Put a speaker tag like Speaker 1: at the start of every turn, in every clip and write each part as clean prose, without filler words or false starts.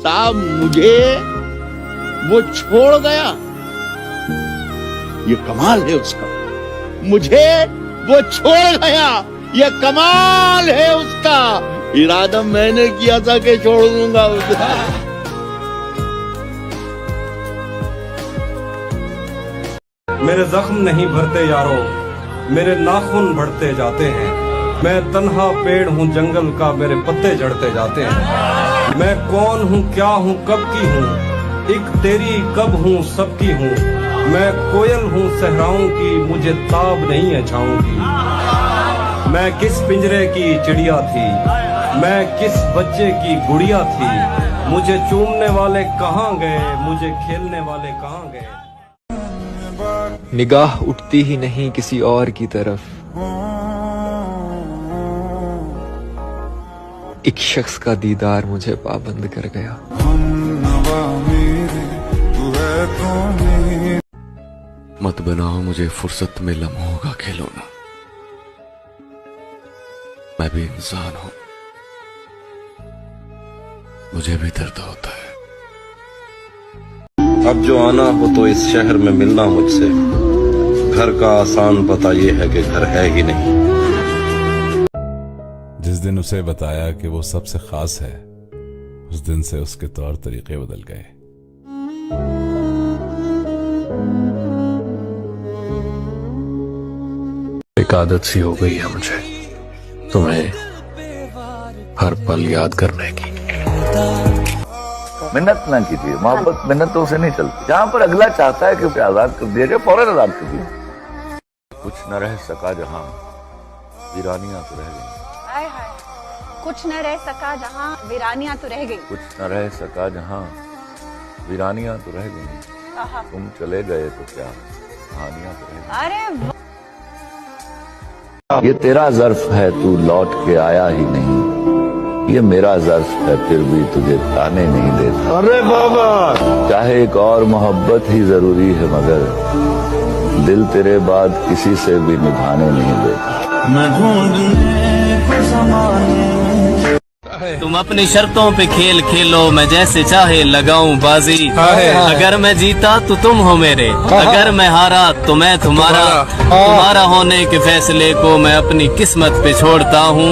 Speaker 1: साहब मुझे वो छोड़ गया, ये कमाल है उसका। मुझे वो छोड़ गया, ये कमाल है उसका। इरादा मैंने किया था कि छोड़ दूंगा उसका।
Speaker 2: मेरे जख्म नहीं भरते यारो, मेरे नाखून बढ़ते जाते हैं। मैं तन्हा पेड़ हूँ जंगल का, मेरे पत्ते झड़ते जाते हैं। मैं कौन हूँ, क्या हूँ, कब की हूँ, एक तेरी कब हूँ, सबकी हूँ। मैं कोयल हूँ सहराओं की, मुझे ताब नहीं है छाओं की। मैं किस पिंजरे की चिड़िया थी, मैं किस बच्चे की गुड़िया थी। मुझे चूमने वाले कहाँ गए, मुझे खेलने वाले कहाँ गए।
Speaker 3: निगाह उठती ही नहीं किसी और की तरफ, एक शख्स का दीदार मुझे पाबंद कर गया।
Speaker 4: मत बनाओ मुझे फुर्सत में लम्हों का खिलौना, मैं भी इंसान हूं, मुझे भी दर्द होता है।
Speaker 2: अब जो आना हो तो इस शहर में मिलना मुझसे, घर का आसान पता ये है कि घर है ही नहीं।
Speaker 5: जिस दिन उसे बताया कि वो सबसे खास है, उस दिन से उसके तौर तरीके बदल गए।
Speaker 4: एक आदत सी हो गई है मुझे तुम्हें हर पल याद करने की।
Speaker 6: मिन्नत ना कीजिए, मोहब्बत मिन्नतों से नहीं चलती। जहाँ पर अगला चाहता है कि उसे आजाद कर दिया जाए, फौरन आजाद कर दिया। कुछ न रह सका जहाँ, वीरानियां तो रह गई।
Speaker 7: हाय हाय, कुछ न रह सका जहाँ, वीरानियां तो रह गई।
Speaker 6: कुछ न रह सका जहाँ, वीरानियां तो रह गई। तुम चले गए तो क्या, कहानियां तो रह गई।
Speaker 7: अरे
Speaker 6: ये तेरा ज़र्फ है, तू लौट के आया ही नहीं। ये मेरा ज़र्फ है, फिर भी तुझे ताने नहीं देता।
Speaker 1: अरे बाबा,
Speaker 6: चाहे एक और मोहब्बत ही जरूरी है, मगर दिल तेरे बाद किसी से भी निभाने नहीं देता।
Speaker 1: मैं ढूंढने को समाने।
Speaker 8: तुम अपनी शर्तों पे खेल खेलो, मैं जैसे चाहे लगाऊं बाजी। अगर मैं जीता तो तुम हो मेरे, अगर मैं हारा तो मैं तुम्हारा। तुम्हारा होने के फैसले को मैं अपनी किस्मत पे छोड़ता हूँ,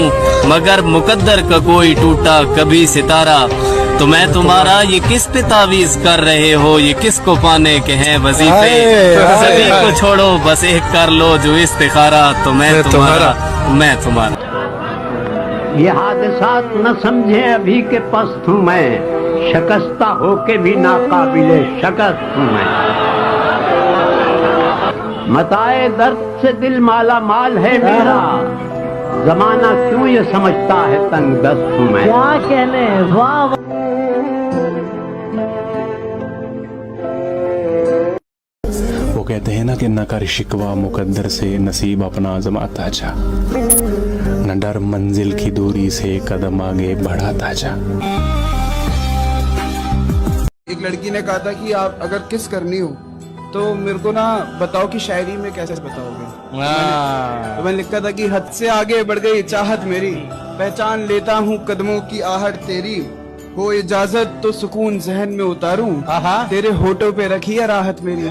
Speaker 8: मगर मुकद्दर का कोई टूटा कभी सितारा। तो मैं तुम्हारा, ये किस पे तावीज कर रहे हो, ये किसको पाने के हैं वजीफे। सभी को छोड़ो बस एक कर लो जो इस्तिखारा। तो मैं तुम्हारा, मैं तुम्हारा।
Speaker 9: ये हादसात न समझे अभी के पस्त हूँ मैं, शकस्ता होके भी नाकाबिले शकस्त हूँ मैं। मताए दर्द से दिल माला माल है मेरा, जमाना क्यों ये समझता है तंग दस्त हूँ मैं। क्या कहने, वाह।
Speaker 10: वो कहते हैं ना कि न कर शिकवा मुकद्दर से, नसीब अपना आजमाता जा। न डर मंजिल की दूरी से, कदम आगे बढ़ाता जा।
Speaker 11: एक लड़की ने कहा था कि आप अगर किस करनी हो तो मेरे को ना बताओ कि शायरी में कैसे बताओगे। तो मैंने लिखा था कि हद से आगे बढ़ गई चाहत मेरी, पहचान लेता हूँ कदमों की आहट तेरी। हो इजाजत तो सुकून जहन में उतारूं, तेरे होठों पे रखी है राहत मेरी।